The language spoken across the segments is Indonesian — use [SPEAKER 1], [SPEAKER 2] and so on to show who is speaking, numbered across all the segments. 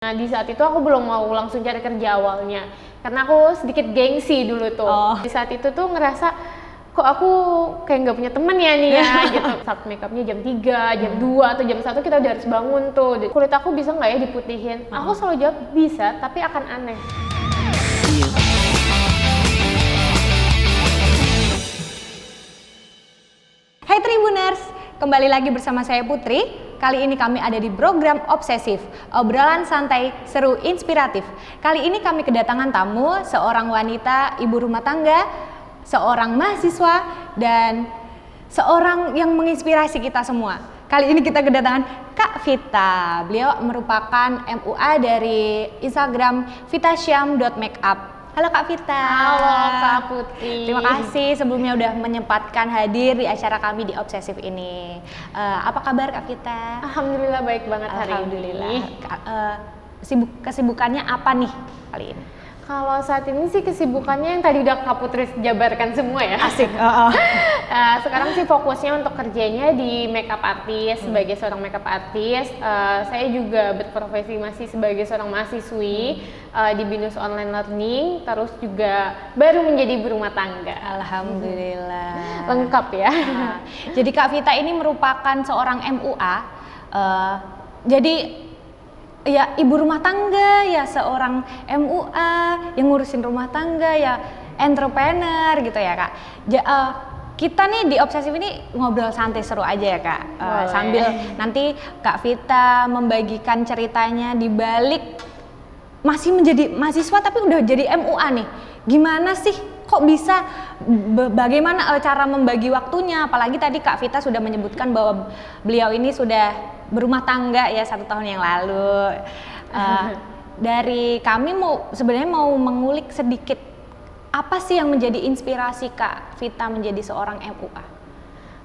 [SPEAKER 1] Nah di saat itu aku belum mau langsung cari kerja awalnya, karena aku sedikit gengsi dulu tuh. Di saat itu tuh ngerasa kok aku kayak nggak punya temen ya nih ya gitu. Saat makeupnya jam 3, jam 2 atau jam 1 kita udah harus bangun tuh. Kulit aku bisa nggak ya diputihin? Aku selalu jawab bisa, tapi akan aneh.
[SPEAKER 2] Hai Tribuners, kembali lagi bersama saya Putri. Kali ini kami ada di program Obsesif, obrolan santai, seru, inspiratif. Kali ini kami kedatangan tamu, seorang wanita, ibu rumah tangga, seorang mahasiswa, dan seorang yang menginspirasi kita semua. Kali ini kita kedatangan Kak Vita. Beliau merupakan MUA dari Instagram vitasyam.makeup. Halo Kak Vita.
[SPEAKER 1] Halo Kak Putri.
[SPEAKER 2] Terima kasih sebelumnya udah menyempatkan hadir di acara kami di Obsesif ini. Apa kabar Kak Vita?
[SPEAKER 1] Alhamdulillah baik banget hari ini.
[SPEAKER 2] Kesibukannya apa nih kali ini?
[SPEAKER 1] Kalau saat ini sih kesibukannya yang tadi udah Kak Putri jabarkan semua ya.
[SPEAKER 2] Asik.
[SPEAKER 1] Sekarang sih fokusnya untuk kerjanya di makeup artist. Sebagai seorang makeup artist, saya juga berprofesi masih sebagai seorang mahasiswi di BINUS Online Learning. Terus juga baru menjadi ibu rumah tangga.
[SPEAKER 2] Alhamdulillah.
[SPEAKER 1] Lengkap ya.
[SPEAKER 2] Jadi Kak Vita ini merupakan seorang MUA. Jadi ya ibu rumah tangga, ya seorang MUA yang ngurusin rumah tangga, ya entrepreneur gitu ya Kak. Kita nih di Obsesif ini ngobrol santai seru aja ya Kak. Sambil nanti Kak Vita membagikan ceritanya di balik masih menjadi mahasiswa tapi udah jadi MUA nih. Gimana sih kok bisa, bagaimana cara membagi waktunya, apalagi tadi Kak Vita sudah menyebutkan bahwa beliau ini sudah berumah tangga ya 1 tahun yang lalu. Dari kami sebenarnya mau mengulik sedikit apa sih yang menjadi inspirasi Kak Vita menjadi seorang MUA?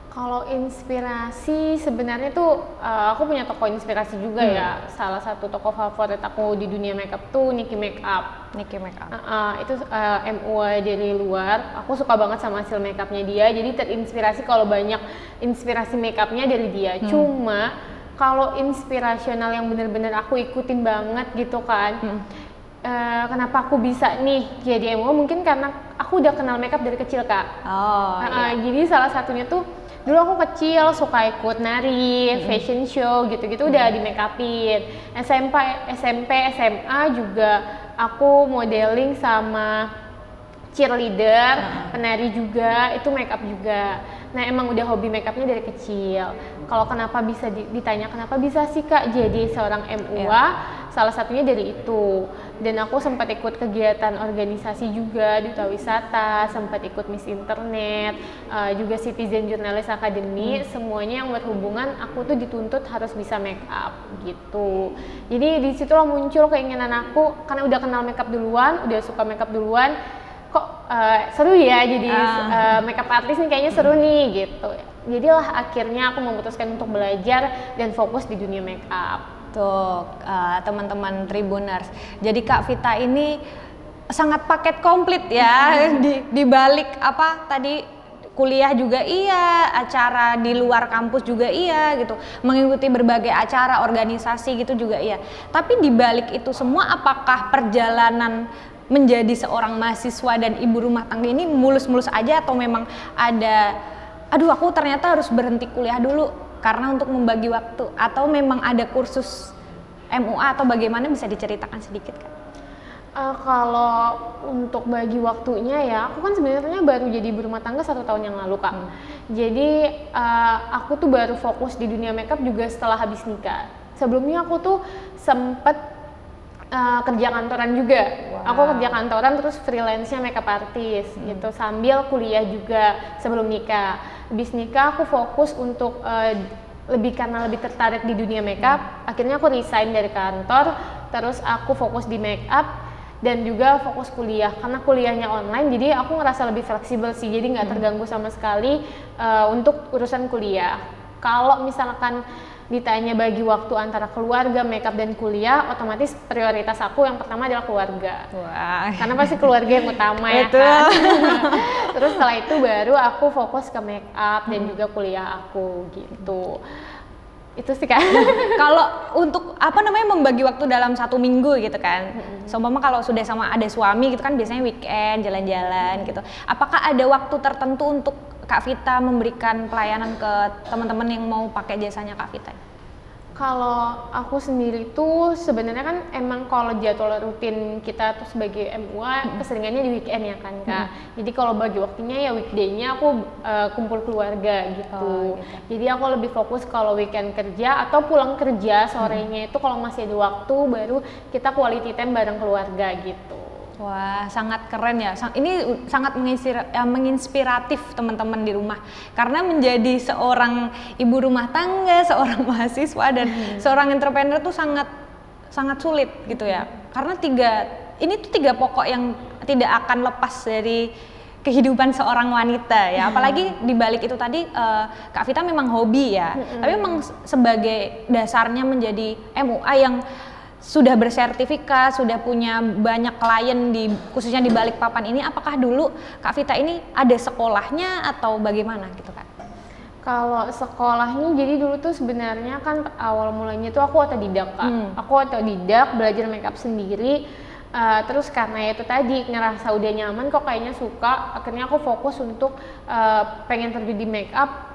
[SPEAKER 1] Kalau inspirasi sebenarnya tuh aku punya toko inspirasi juga ya. Salah satu toko favorit aku di dunia makeup tuh Nikki Makeup.
[SPEAKER 2] Nikki Makeup.
[SPEAKER 1] Itu MUA dari luar. Aku suka banget sama hasil makeupnya dia. Jadi terinspirasi kalau banyak inspirasi makeupnya dari dia. Cuma kalau inspirasional yang bener-bener aku ikutin banget gitu kan. Kenapa aku bisa nih jadi MUA? Mungkin karena aku udah kenal makeup dari kecil Kak.
[SPEAKER 2] Iya.
[SPEAKER 1] Jadi salah satunya tuh dulu aku kecil suka ikut nari, fashion show gitu-gitu udah di make upin. SMP, SMA juga aku modeling sama cheerleader, penari juga, itu make up juga. Nah emang udah hobi make upnya dari kecil. Kalau kenapa bisa ditanya kenapa bisa sih Kak jadi seorang MUA, salah satunya dari itu. Dan aku sempat ikut kegiatan organisasi juga, Duta Wisata, sempat ikut Miss Internet, juga Citizen Journalist Academy. Semuanya yang berhubungan aku tuh dituntut harus bisa make up gitu. Jadi di situlah muncul keinginan aku, karena udah kenal make up duluan, udah suka make up duluan, kok seru ya jadi makeup artist nih, kayaknya seru nih gitu. Jadilah akhirnya aku memutuskan untuk belajar dan fokus di dunia makeup.
[SPEAKER 2] Tuh teman-teman Tribuners. Jadi Kak Vita ini sangat paket komplit ya. di balik apa tadi kuliah juga iya, acara di luar kampus juga iya gitu. Mengikuti berbagai acara organisasi gitu juga iya. Tapi di balik itu semua apakah perjalanan menjadi seorang mahasiswa dan ibu rumah tangga ini mulus-mulus aja atau memang ada aku ternyata harus berhenti kuliah dulu karena untuk membagi waktu, atau memang ada kursus MUA atau bagaimana, bisa diceritakan sedikit Kak?
[SPEAKER 1] Kalau untuk bagi waktunya ya, aku kan sebenarnya baru jadi ibu rumah tangga 1 tahun yang lalu Kak. Jadi aku tuh baru fokus di dunia makeup juga setelah habis nikah. Sebelumnya aku tuh sempet kerja kantoran juga. Aku kerja kantoran terus freelance-nya makeup artist gitu sambil kuliah juga sebelum nikah. Habis nikah aku fokus untuk karena lebih tertarik di dunia makeup, akhirnya aku resign dari kantor, terus aku fokus di makeup dan juga fokus kuliah. Karena kuliahnya online, jadi aku ngerasa lebih fleksibel sih, jadi nggak terganggu sama sekali untuk urusan kuliah. Kalau misalkan ditanya bagi waktu antara keluarga, makeup dan kuliah, otomatis prioritas aku yang pertama adalah keluarga. Karena pasti keluarga yang utama ya kan. Terus setelah itu baru aku fokus ke makeup dan juga kuliah aku gitu. Itu sih Kak.
[SPEAKER 2] Kalau untuk apa namanya membagi waktu dalam 1 minggu gitu kan, seumpama kalau sudah sama ada suami gitu kan biasanya weekend jalan-jalan gitu. Apakah ada waktu tertentu untuk Kak Vita memberikan pelayanan ke teman-teman yang mau pakai jasanya Kak Vita?
[SPEAKER 1] Kalau aku sendiri tuh sebenarnya kan emang kalau jadwal rutin kita tuh sebagai MUA keseringannya di weekend ya kan Kak. Jadi kalau bagi waktunya ya weekday-nya aku kumpul keluarga gitu. Jadi aku lebih fokus kalau weekend kerja atau pulang kerja sorenya itu kalau masih ada waktu baru kita quality time bareng keluarga gitu.
[SPEAKER 2] Wah, sangat keren ya. Ini sangat menginspiratif teman-teman di rumah. Karena menjadi seorang ibu rumah tangga, seorang mahasiswa dan seorang entrepreneur tuh sangat sulit gitu ya. Karena ini tuh tiga pokok yang tidak akan lepas dari kehidupan seorang wanita ya. Apalagi di balik itu tadi Kak Vita memang hobi ya. Tapi memang sebagai dasarnya menjadi MUA yang sudah bersertifikat, sudah punya banyak klien khususnya di Balikpapan ini, apakah dulu Kak Vita ini ada sekolahnya atau bagaimana gitu Kak?
[SPEAKER 1] Kalau sekolahnya jadi dulu tuh sebenarnya kan awal mulanya tuh aku otodidak Kak. Aku otodidak belajar makeup sendiri. Terus karena itu tadi ngerasa udah nyaman kok kayaknya suka, akhirnya aku fokus untuk pengen terjun di makeup.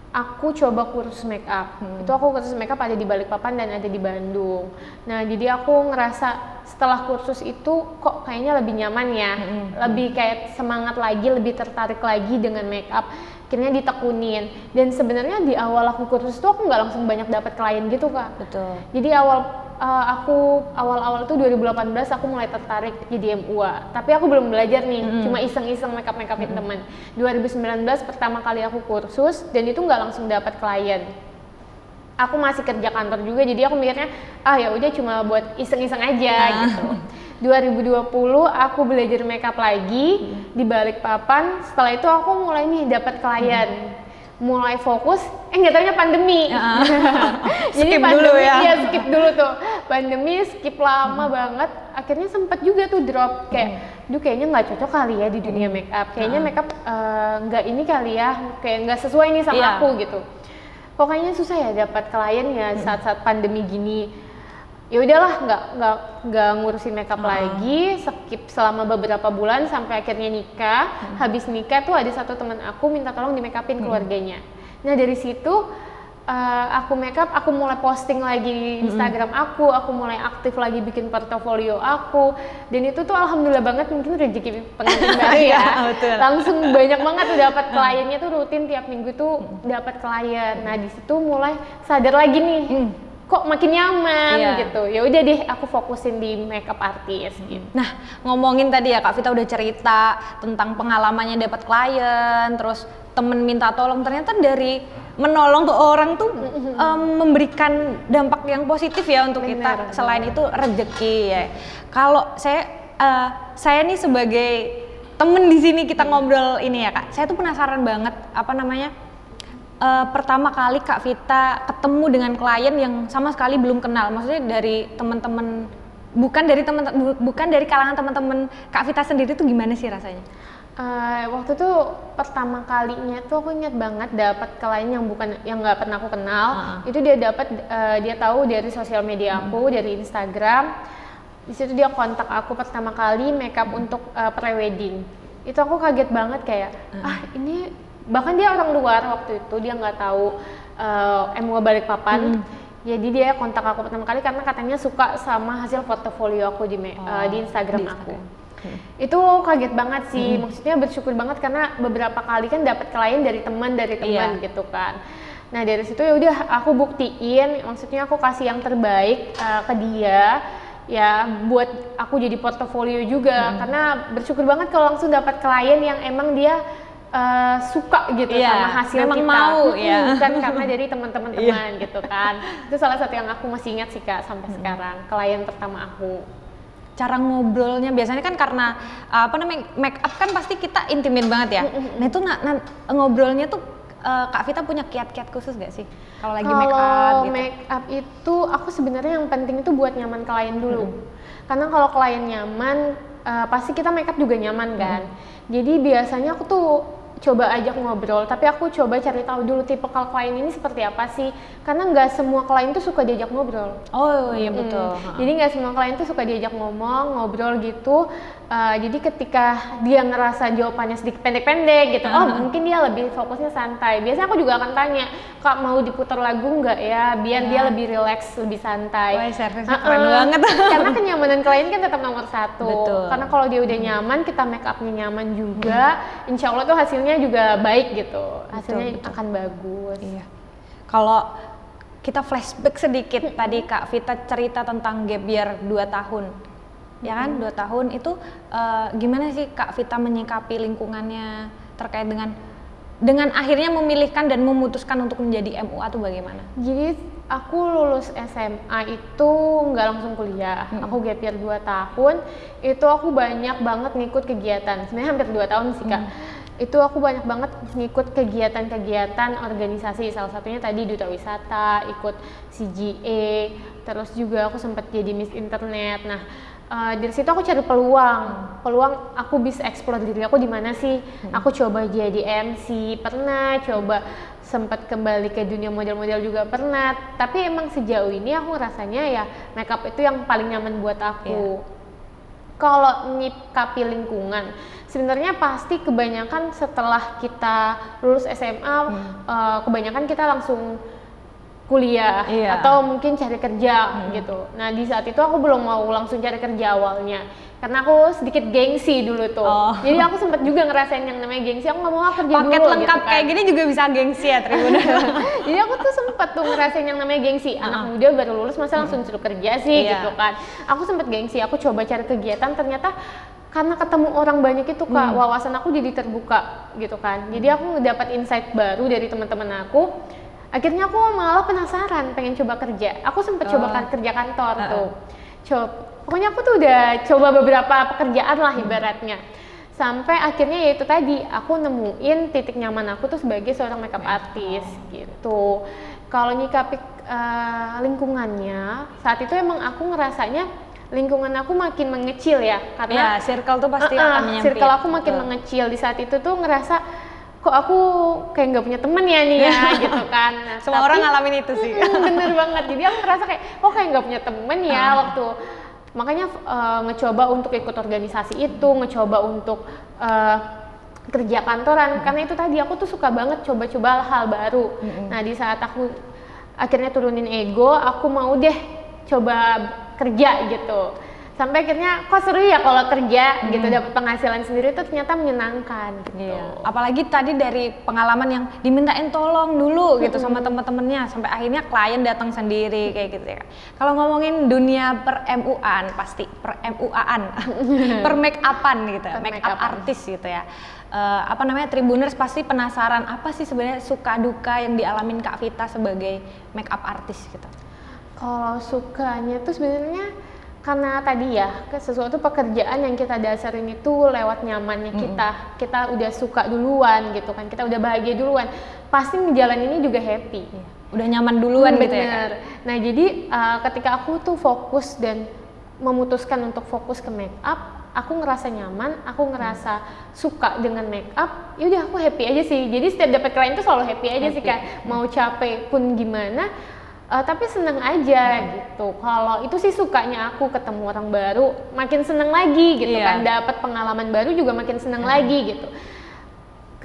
[SPEAKER 1] Aku coba kursus makeup. Itu aku kursus makeup ada di Balikpapan dan ada di Bandung. Nah, jadi aku ngerasa setelah kursus itu kok kayaknya lebih nyaman ya. Lebih kayak semangat lagi, lebih tertarik lagi dengan makeup. Akhirnya ditekunin. Dan sebenarnya di awal aku kursus itu aku nggak langsung banyak dapat klien gitu Kak.
[SPEAKER 2] Betul.
[SPEAKER 1] Jadi awal-awal tuh 2018 aku mulai tertarik jadi MUA. Tapi aku belum belajar nih, cuma iseng-iseng makeup-makeupin teman. 2019 pertama kali aku kursus dan itu nggak langsung dapat klien. Aku masih kerja kantor juga, jadi aku mikirnya ya udah cuma buat iseng-iseng aja gitu. 2020 aku belajar makeup lagi di Balikpapan. Setelah itu aku mulai nih dapat klien. Mulai fokus, nggak taunya pandemi. Jadi
[SPEAKER 2] Skip
[SPEAKER 1] pandemi,
[SPEAKER 2] dulu ya.
[SPEAKER 1] Iya, skip dulu tuh. Pandemi skip lama banget. Akhirnya sempat juga tuh drop kayak, kayaknya nggak cocok kali ya di dunia makeup. Kayaknya makeup nggak ini kali ya, kayak nggak sesuai nih sama aku gitu. Pokoknya susah ya dapat klien ya saat-saat pandemi gini. Ya udahlah, nggak ngurusin makeup lagi, skip selama beberapa bulan sampai akhirnya nikah. Habis nikah tuh ada satu teman aku minta tolong di makeupin keluarganya. Nah dari situ aku makeup, aku mulai posting lagi di Instagram aku mulai aktif lagi bikin portofolio aku, dan itu tuh alhamdulillah banget, mungkin rezeki pengantin baru ya. Langsung banyak banget tuh dapat kliennya tuh rutin tiap minggu tuh dapat klien. Nah di situ mulai sadar lagi nih. Kok makin nyaman gitu. Ya udah deh aku fokusin di makeup artist gitu.
[SPEAKER 2] Nah, ngomongin tadi ya Kak Vita udah cerita tentang pengalamannya dapat klien, terus temen minta tolong, ternyata dari menolong ke orang tuh memberikan dampak yang positif ya untuk kita. Selain itu rezeki ya. Kalau saya nih sebagai temen di sini kita ngobrol ini ya Kak. Saya tuh penasaran banget pertama kali Kak Vita ketemu dengan klien yang sama sekali belum kenal, maksudnya dari teman-teman, bukan dari kalangan teman-teman Kak Vita sendiri tuh gimana sih rasanya?
[SPEAKER 1] Waktu itu pertama kalinya tuh aku ingat banget dapat klien yang nggak pernah aku kenal. Itu dia tahu dari sosial media aku, dari Instagram. Di situ dia kontak aku pertama kali makeup untuk pre-wedding. Itu aku kaget banget kayak ini. Bahkan dia orang luar waktu itu, dia nggak tahu MUA Balikpapan. Jadi dia kontak aku pertama kali karena katanya suka sama hasil portofolio aku di Instagram aku. Itu kaget banget sih, maksudnya bersyukur banget karena beberapa kali kan dapat klien dari teman gitu kan. Nah dari situ ya udah aku buktiin, maksudnya aku kasih yang terbaik ke dia. Ya buat aku jadi portofolio juga, karena bersyukur banget kalau langsung dapat klien yang emang dia suka gitu sama hasil
[SPEAKER 2] memang
[SPEAKER 1] kita,
[SPEAKER 2] mau
[SPEAKER 1] bukan karena dari teman-teman gitu kan. Itu salah satu yang aku masih ingat sih Kak sampai sekarang, klien pertama aku.
[SPEAKER 2] Cara ngobrolnya biasanya kan karena make up kan pasti kita intimate banget ya. Nah itu ngobrolnya tuh Kak Vita punya kiat-kiat khusus gak sih kalau lagi make up gitu?
[SPEAKER 1] Make up itu aku sebenarnya yang penting itu buat nyaman klien dulu. Karena kalau klien nyaman pasti kita make up juga nyaman kan. Jadi biasanya aku tuh coba ajak ngobrol, tapi aku coba cari tahu dulu tipikal klien ini seperti apa sih, karena nggak semua klien tuh suka diajak ngobrol.
[SPEAKER 2] Oh iya betul.
[SPEAKER 1] Jadi nggak semua klien tuh suka diajak ngobrol gitu. Jadi ketika dia ngerasa jawabannya sedikit pendek-pendek gitu, mungkin dia lebih fokusnya santai. Biasanya aku juga akan tanya, Kak mau diputar lagu nggak ya, biar dia lebih rileks, lebih santai.
[SPEAKER 2] Wah, servisnya keren banget.
[SPEAKER 1] Karena kenyamanan klien kan tetap nomor satu.
[SPEAKER 2] Betul.
[SPEAKER 1] Karena kalau dia udah nyaman, kita make upnya nyaman juga, insya Allah tuh hasilnya juga baik gitu. Hasilnya
[SPEAKER 2] Betul.
[SPEAKER 1] akan bagus.
[SPEAKER 2] Iya. Kalau kita flashback sedikit tadi Kak Vita cerita tentang gap year 2 tahun. Ya kan, 2 tahun itu gimana sih Kak Vita menyikapi lingkungannya terkait dengan akhirnya memilihkan dan memutuskan untuk menjadi MUA itu bagaimana?
[SPEAKER 1] Jadi aku lulus SMA itu nggak langsung kuliah, aku gap year 2 tahun, itu aku banyak banget ngikut kegiatan, sebenarnya hampir 2 tahun sih Kak. Itu aku banyak banget ngikut kegiatan-kegiatan organisasi, salah satunya tadi Duta Wisata, ikut CGA, terus juga aku sempat jadi Miss Internet. Nah, dari situ aku cari peluang aku bisa explore diri aku di mana sih. Aku coba jadi MC, pernah coba sempat kembali ke dunia model-model juga pernah. Tapi emang sejauh ini aku rasanya ya makeup itu yang paling nyaman buat aku. Kalau nyikapi lingkungan, sebenarnya pasti kebanyakan setelah kita lulus SMA, kebanyakan kita langsung kuliah atau mungkin cari kerja gitu. Nah di saat itu aku belum mau langsung cari kerja awalnya, karena aku sedikit gengsi dulu tuh. Jadi aku sempat juga ngerasain yang namanya gengsi. Aku nggak mau kerja
[SPEAKER 2] paket
[SPEAKER 1] dulu
[SPEAKER 2] lengkap
[SPEAKER 1] gitu kan.
[SPEAKER 2] kayak gini juga bisa gengsi ya Tribuners.
[SPEAKER 1] Jadi aku tuh sempat tuh ngerasain yang namanya gengsi. Anak muda baru lulus masa langsung suruh kerja sih gitu kan. Aku sempat gengsi. Aku coba cari kegiatan, ternyata karena ketemu orang banyak itu Kak, wawasan aku jadi terbuka gitu kan. Jadi aku dapat insight baru dari teman-teman aku. Akhirnya aku malah penasaran, pengen coba kerja. Aku sempat coba kerja kantor tuh. Pokoknya aku tuh udah coba beberapa pekerjaan lah ibaratnya. Sampai akhirnya ya itu tadi, aku nemuin titik nyaman aku tuh sebagai seorang makeup artist gitu. Kalau nyikapi lingkungannya, saat itu emang aku ngerasanya lingkungan aku makin mengecil ya. Karena
[SPEAKER 2] circle tuh pasti akan menyempit.
[SPEAKER 1] Circle aku makin mengecil. Di saat itu tuh ngerasa, kok aku kayak nggak punya temen ya nih ya gitu kan. Nah,
[SPEAKER 2] semua orang ngalamin itu sih.
[SPEAKER 1] Bener banget, jadi aku ngerasa kayak kok kayak nggak punya temen ya waktu, makanya ngecoba untuk ikut organisasi itu, ngecoba untuk kerja kantoran, karena itu tadi aku tuh suka banget coba-coba hal baru. Nah di saat aku akhirnya turunin ego, aku mau deh coba kerja gitu. Sampai akhirnya kok seru ya kalau kerja gitu, dapat penghasilan sendiri tuh ternyata menyenangkan gitu.
[SPEAKER 2] Apalagi tadi dari pengalaman yang dimintain tolong dulu gitu sama teman-temannya, sampai akhirnya klien datang sendiri kayak gitu ya. Kalau ngomongin dunia per MUA-an, pasti per MUA-an, per make up-an gitu, make up artis gitu ya. Apa namanya, Tribuners pasti penasaran apa sih sebenarnya suka duka yang dialamin Kak Vita sebagai make up artis gitu.
[SPEAKER 1] Kalau sukanya tuh sebenarnya karena tadi ya, sesuatu pekerjaan yang kita dasarin itu lewat nyamannya kita udah suka duluan gitu kan, kita udah bahagia duluan, pasti ngejalaninnya juga happy.
[SPEAKER 2] Udah nyaman duluan gitu ya kan?
[SPEAKER 1] Nah jadi ketika aku tuh fokus dan memutuskan untuk fokus ke make up, aku ngerasa nyaman, aku ngerasa suka dengan make up, yaudah aku happy aja sih. Jadi setiap dapat klien tuh selalu happy aja sih Kak, mau capek pun gimana. Tapi seneng aja gitu. Kalau itu sih sukanya aku, ketemu orang baru makin seneng lagi gitu kan, dapat pengalaman baru juga makin seneng lagi gitu.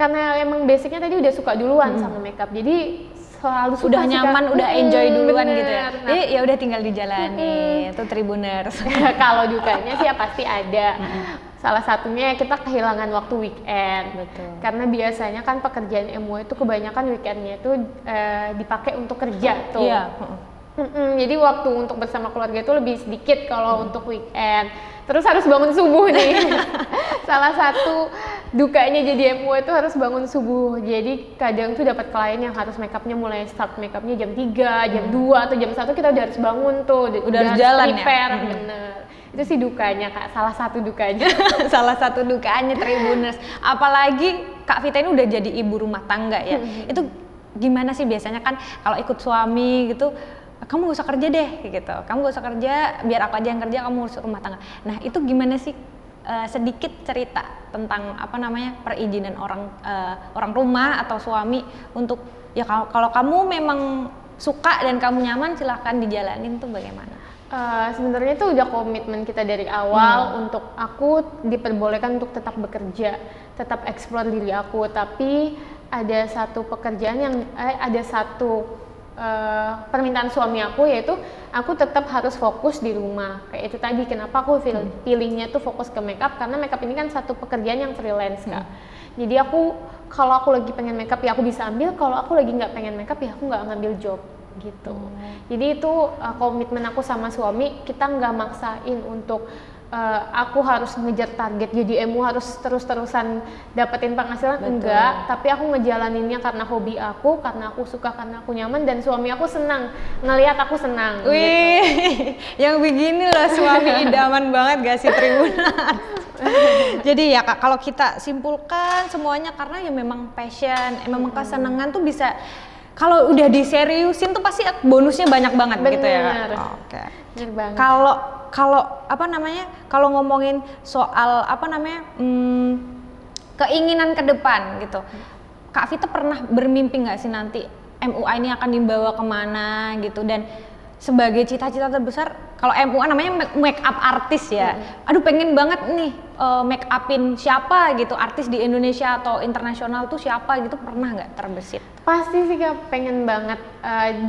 [SPEAKER 1] Karena emang basicnya tadi udah suka duluan sama makeup, jadi selalu suka.
[SPEAKER 2] Udah nyaman, udah enjoy duluan gitu ya.
[SPEAKER 1] Nah,
[SPEAKER 2] jadi ya udah tinggal dijalani itu Tribuners.
[SPEAKER 1] Kalau dukanya sih ya pasti ada. Salah satunya kita kehilangan waktu weekend.
[SPEAKER 2] Betul.
[SPEAKER 1] Karena biasanya kan pekerjaan MUA itu kebanyakan weekendnya itu dipakai untuk kerja tuh.
[SPEAKER 2] Iya.
[SPEAKER 1] Jadi waktu untuk bersama keluarga itu lebih sedikit kalau untuk weekend. Terus harus bangun subuh nih. Salah satu dukanya jadi MUA itu harus bangun subuh. Jadi kadang tuh dapat klien yang harus makeupnya mulai start makeupnya jam 3, jam 2 atau jam 1 kita udah harus bangun tuh.
[SPEAKER 2] Udah harus jalan
[SPEAKER 1] prepare,
[SPEAKER 2] ya.
[SPEAKER 1] Bener. Itu sih dukanya Kak, salah satu dukanya.
[SPEAKER 2] Salah satu dukanya Tribuners. Apalagi Kak Vita ini udah jadi ibu rumah tangga ya. Itu gimana sih biasanya kan kalau ikut suami gitu, kamu gak usah kerja deh gitu. Kamu gak usah kerja, biar aku aja yang kerja, kamu urus rumah tangga. Nah itu gimana sih sedikit cerita tentang apa namanya perizinan orang rumah atau suami untuk ya kalau kamu memang suka dan kamu nyaman silahkan dijalanin tuh bagaimana?
[SPEAKER 1] Sebenarnya itu udah komitmen kita dari awal untuk aku diperbolehkan untuk tetap bekerja, tetap eksplor diri aku. Tapi ada satu pekerjaan yang ada satu permintaan suami aku, yaitu aku tetap harus fokus di rumah. Kayak itu tadi kenapa aku pilihnya tuh fokus ke makeup, karena makeup ini kan satu pekerjaan yang freelance Kak. Jadi aku kalau aku lagi pengen makeup ya aku bisa ambil, kalau aku lagi nggak pengen makeup ya aku nggak ngambil job gitu. Jadi itu komitmen aku sama suami, kita nggak maksain untuk aku harus ngejar target jadi MU harus terus-terusan dapetin penghasilan.
[SPEAKER 2] Betul.
[SPEAKER 1] Enggak, tapi aku ngejalaninnya karena hobi aku, karena aku suka, karena aku nyaman, dan suami aku senang ngelihat aku senang.
[SPEAKER 2] Wih,
[SPEAKER 1] gitu.
[SPEAKER 2] yang begini loh suami idaman banget gak sih Tribunan? Jadi ya Kak, kalau kita simpulkan semuanya karena ya memang passion, memang kesenangan tuh bisa kalau udah diseriusin tuh pasti bonusnya banyak banget.
[SPEAKER 1] Bener.
[SPEAKER 2] Gitu ya Kak. Oke.
[SPEAKER 1] Bener banget.
[SPEAKER 2] Kalau apa namanya? Kalau ngomongin soal apa namanya? Keinginan ke depan gitu. Kak Vita pernah bermimpi nggak sih nanti MUA ini akan dibawa kemana gitu, dan sebagai cita-cita terbesar kalau MUA namanya make up artis ya. Aduh pengen banget nih make upin siapa gitu, artis di Indonesia atau internasional tuh siapa gitu, pernah nggak terbesit?
[SPEAKER 1] Pasti sih Kak, pengen banget.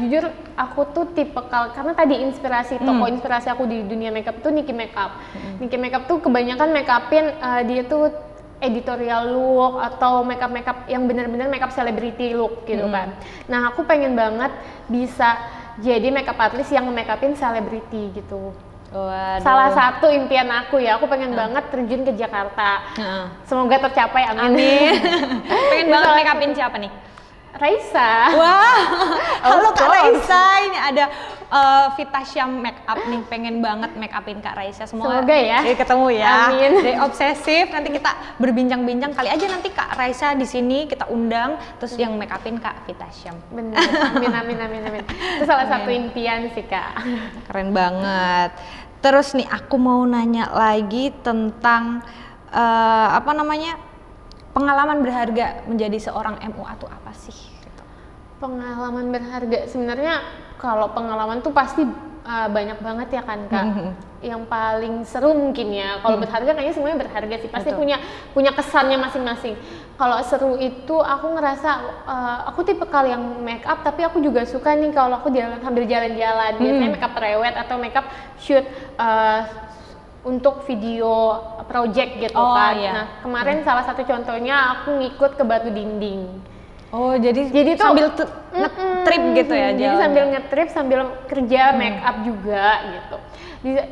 [SPEAKER 1] Jujur aku tuh tipikal, karena tadi inspirasi tokoh inspirasi aku di dunia makeup tuh Niki Makeup. Niki Makeup tuh kebanyakan make upin dia tuh editorial look atau makeup yang benar-benar makeup celebrity look gitu kan. Nah aku pengen banget bisa jadi makeup artist yang nge-makeupin selebriti gitu.
[SPEAKER 2] Waduh.
[SPEAKER 1] Salah satu impian aku ya, aku pengen banget terjun ke Jakarta. Semoga tercapai, amin.
[SPEAKER 2] Pengen banget makeupin siapa nih?
[SPEAKER 1] Raisa.
[SPEAKER 2] Wah, halo
[SPEAKER 1] Of
[SPEAKER 2] Kak
[SPEAKER 1] course.
[SPEAKER 2] Raisa, ini ada Vita Syam Makeup nih, pengen banget makeupin Kak Raisa. Semoga
[SPEAKER 1] ya.
[SPEAKER 2] ketemu ya.
[SPEAKER 1] Amin.
[SPEAKER 2] Dari obsesif, nanti kita berbincang-bincang, kali aja nanti Kak Raisa di sini kita undang, terus yang makeupin Kak Vita Syam.
[SPEAKER 1] Bener, amin. Itu salah satu impian sih Kak.
[SPEAKER 2] Keren banget. Terus nih aku mau nanya lagi tentang apa namanya, pengalaman berharga menjadi seorang MUA tuh apa sih? Gitu.
[SPEAKER 1] Pengalaman berharga sebenarnya kalau pengalaman tuh pasti banyak banget ya kan Kak. Yang paling seru mungkin ya. Kalau berharga kayaknya semuanya berharga sih. Pasti
[SPEAKER 2] Betul.
[SPEAKER 1] punya kesannya masing-masing. Kalau seru itu aku ngerasa aku tipe kali yang make up, tapi aku juga suka nih kalau aku sambil jalan-jalan. Biasanya make up prewed atau make up shoot untuk video project gitu kan.
[SPEAKER 2] Iya.
[SPEAKER 1] Nah kemarin salah satu contohnya aku ngikut ke Batu Dinding.
[SPEAKER 2] Oh jadi
[SPEAKER 1] tuh
[SPEAKER 2] sambil nge-trip gitu ya?
[SPEAKER 1] Jadi
[SPEAKER 2] jalan.
[SPEAKER 1] sambil nge-trip sambil kerja make up juga gitu.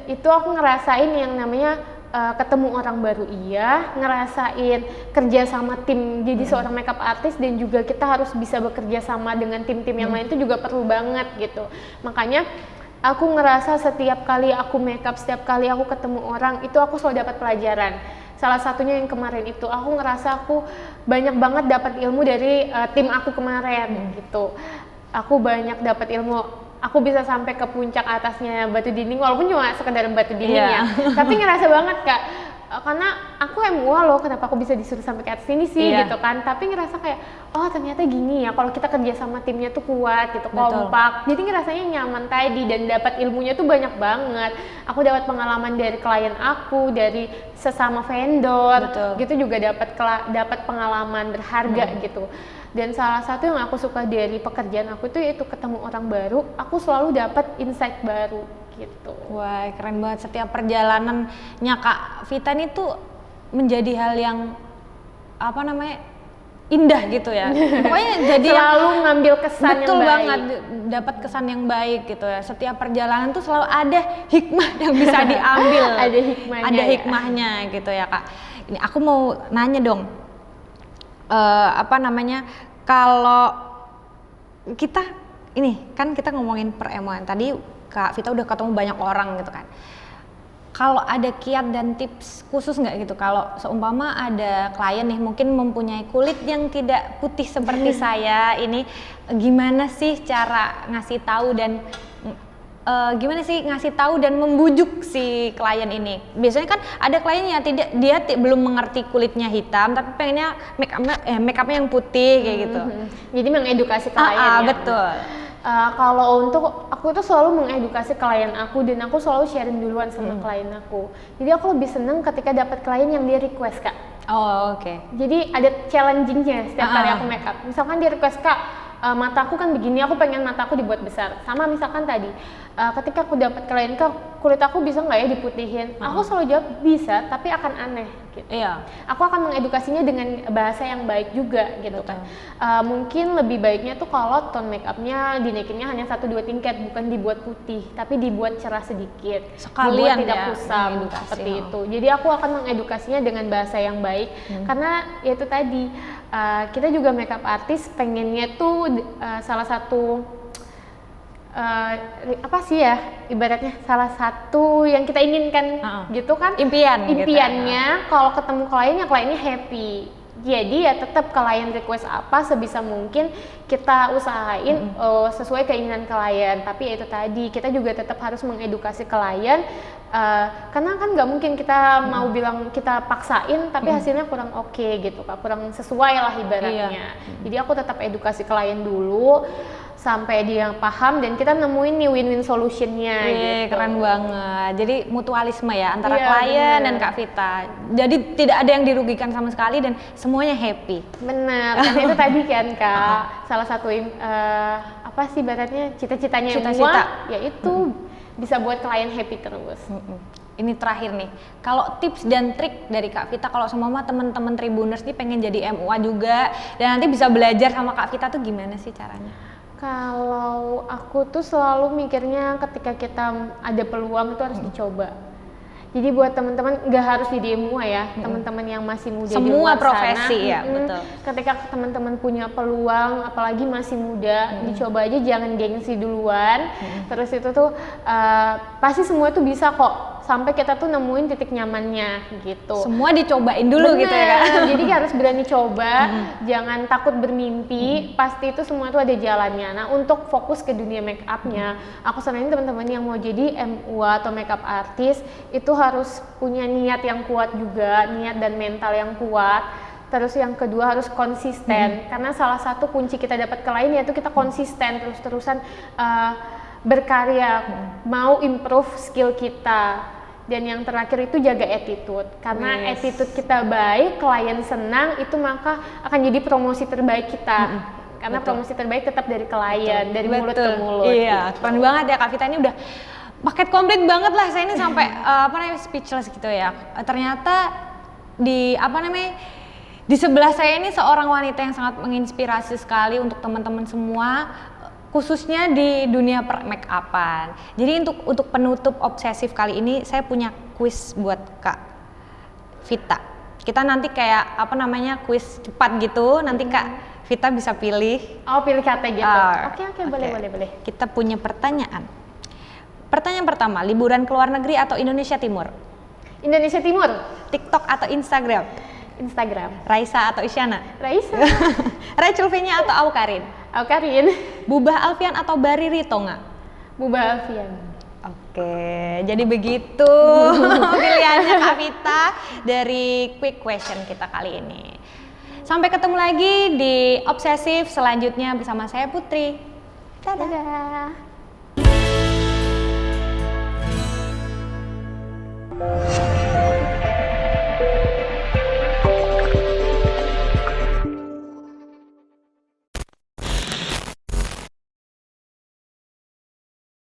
[SPEAKER 1] Itu aku ngerasain yang namanya ketemu orang baru, iya, ngerasain kerja sama tim jadi seorang makeup artist, dan juga kita harus bisa bekerja sama dengan tim-tim yang lain itu juga perlu banget gitu. Makanya aku ngerasa setiap kali aku makeup, setiap kali aku ketemu orang itu aku selalu dapat pelajaran. Salah satunya yang kemarin itu aku ngerasa aku banyak banget dapat ilmu dari tim aku kemarin gitu. Aku banyak dapat ilmu. Aku bisa sampai ke puncak atasnya Batu Dinding walaupun cuma sekedar Batu Dinding ya. Tapi ngerasa banget Kak, karena aku MUA loh, kenapa aku bisa disuruh sampai ke atas sini sih gitu kan. Tapi ngerasa kayak oh ternyata gini ya kalau kita kerja sama timnya tuh kuat gitu, kompak. Jadi ngerasanya nyaman tadi dan dapat ilmunya tuh banyak banget. Aku dapat pengalaman dari klien aku, dari sesama vendor. Gitu juga dapat pengalaman berharga gitu. Dan salah satu yang aku suka dari pekerjaan aku tuh itu ketemu orang baru, aku selalu dapat insight baru gitu.
[SPEAKER 2] Wah keren banget, setiap perjalanannya Kak Vita ini tuh menjadi hal yang apa namanya indah gitu ya. Pokoknya jadi
[SPEAKER 1] selalu ngambil kesan
[SPEAKER 2] betul
[SPEAKER 1] yang baik.
[SPEAKER 2] banget, dapat kesan yang baik gitu ya. Setiap perjalanan tuh selalu ada hikmah yang bisa diambil.
[SPEAKER 1] Ada hikmahnya.
[SPEAKER 2] Ada hikmahnya gitu ya Kak. Ini aku mau nanya dong. Apa namanya, kalau kita ini kan kita ngomongin per-MUA tadi Kak Vita udah ketemu banyak orang gitu kan. Kalau ada kiat dan tips khusus nggak gitu kalau seumpama ada klien nih mungkin mempunyai kulit yang tidak putih seperti saya ini, gimana sih cara ngasih tahu dan gimana sih ngasih tahu dan membujuk si klien ini? Biasanya kan ada klien yang belum mengerti kulitnya hitam tapi pengennya make upnya yang putih kayak gitu.
[SPEAKER 1] Jadi mengedukasi klien ya.
[SPEAKER 2] Betul.
[SPEAKER 1] Kalau untuk aku tuh selalu mengedukasi klien aku dan aku selalu sharing duluan sama klien aku. Jadi aku lebih seneng ketika dapat klien yang dia request, Kak.
[SPEAKER 2] Oh, oke.
[SPEAKER 1] Jadi ada challenging-nya setiap kali aku make up. Misalkan dia request, Kak, mataku kan begini, aku pengen mataku dibuat besar. Sama misalkan tadi, ketika aku dapat klien, Kak, kulit aku bisa nggak ya diputihin? Aku selalu jawab bisa, tapi akan aneh. Gitu.
[SPEAKER 2] Iya.
[SPEAKER 1] Aku akan mengedukasinya dengan bahasa yang baik juga, gitu kan. Mungkin lebih baiknya tuh kalau tone make upnya dinaikinnya hanya 1-2 tingkat, bukan dibuat putih, tapi dibuat cerah sedikit.
[SPEAKER 2] Sekalian
[SPEAKER 1] dibuat tidak
[SPEAKER 2] ya,
[SPEAKER 1] kusam, seperti itu. Jadi aku akan mengedukasinya dengan bahasa yang baik, karena ya itu tadi. Kita juga makeup artist pengennya tuh salah satu apa sih ya ibaratnya salah satu yang kita inginkan gitu kan, impiannya gitu ya. Kalau ketemu klien ya kliennya happy, jadi ya tetap klien request apa sebisa mungkin kita usahain sesuai keinginan klien, tapi ya itu tadi kita juga tetap harus mengedukasi klien. Karena kan nggak mungkin kita mau bilang kita paksain tapi hasilnya kurang oke gitu Kak, kurang sesuai lah ibaratnya. Jadi aku tetap edukasi klien dulu sampai dia paham dan kita nemuin nih win-win solutionnya. Gitu.
[SPEAKER 2] Keren banget. Jadi mutualisme ya antara klien dan Kak Vita. Jadi tidak ada yang dirugikan sama sekali dan semuanya happy.
[SPEAKER 1] Bener, kan itu tadi kan Kak. Salah satu apa sih ibaratnya cita-citanya semua yaitu bisa buat klien happy terus.
[SPEAKER 2] Ini terakhir nih, kalau tips dan trik dari Kak Vita kalau semua teman-teman Tribuners nih pengen jadi MUA juga dan nanti bisa belajar sama Kak Vita tuh gimana sih caranya?
[SPEAKER 1] Kalau aku tuh selalu mikirnya ketika kita ada peluang itu harus dicoba. Jadi buat teman-teman nggak harus jadi MUA ya, teman-teman yang masih muda di luar
[SPEAKER 2] semua profesi
[SPEAKER 1] sana,
[SPEAKER 2] ya, betul.
[SPEAKER 1] Ketika teman-teman punya peluang, apalagi masih muda, dicoba aja, jangan gengsi duluan. Terus itu tuh pasti semua tuh bisa kok. Sampai kita tuh nemuin titik nyamannya gitu.
[SPEAKER 2] Semua dicobain dulu. Bener. Gitu ya Kak.
[SPEAKER 1] Jadi harus berani coba, jangan takut bermimpi. Pasti itu semua tuh ada jalannya. Nah untuk fokus ke dunia make upnya, aku saranin teman-teman yang mau jadi MUA atau makeup artist itu harus punya niat yang kuat juga, niat dan mental yang kuat. Terus yang kedua harus konsisten, karena salah satu kunci kita dapat klien yaitu kita konsisten terus-terusan berkarya, mau improve skill kita. Dan yang terakhir itu jaga attitude, karena attitude kita baik, klien senang, itu maka akan jadi promosi terbaik kita. Karena promosi terbaik tetap dari klien, dari mulut ke mulut.
[SPEAKER 2] Iya, gitu. Keren banget ya Kak Vita, ini udah paket komplit banget lah. Saya ini sampai speechless gitu ya. Ternyata di di sebelah saya ini seorang wanita yang sangat menginspirasi sekali untuk teman-teman semua, khususnya di dunia make upan. Jadi untuk penutup obsesif kali ini saya punya kuis buat Kak Vita. Kita nanti kayak kuis cepat gitu. Nanti Kak Vita bisa pilih.
[SPEAKER 1] Oh, pilih kata gitu. Oke, boleh.
[SPEAKER 2] Kita punya pertanyaan. Pertanyaan pertama, liburan ke luar negeri atau Indonesia Timur?
[SPEAKER 1] Indonesia Timur.
[SPEAKER 2] TikTok atau Instagram?
[SPEAKER 1] Instagram.
[SPEAKER 2] Raisa atau Isyana?
[SPEAKER 1] Raisa.
[SPEAKER 2] Rachel Fenya atau Aukarin?
[SPEAKER 1] Aukarin.
[SPEAKER 2] Bubah Alfian atau Barry Ritonga?
[SPEAKER 1] Bubah Alfian.
[SPEAKER 2] Oke, jadi begitu pilihannya Kak Vita dari quick question kita kali ini. Sampai ketemu lagi di Obsesif selanjutnya bersama saya Putri.
[SPEAKER 1] Dadah.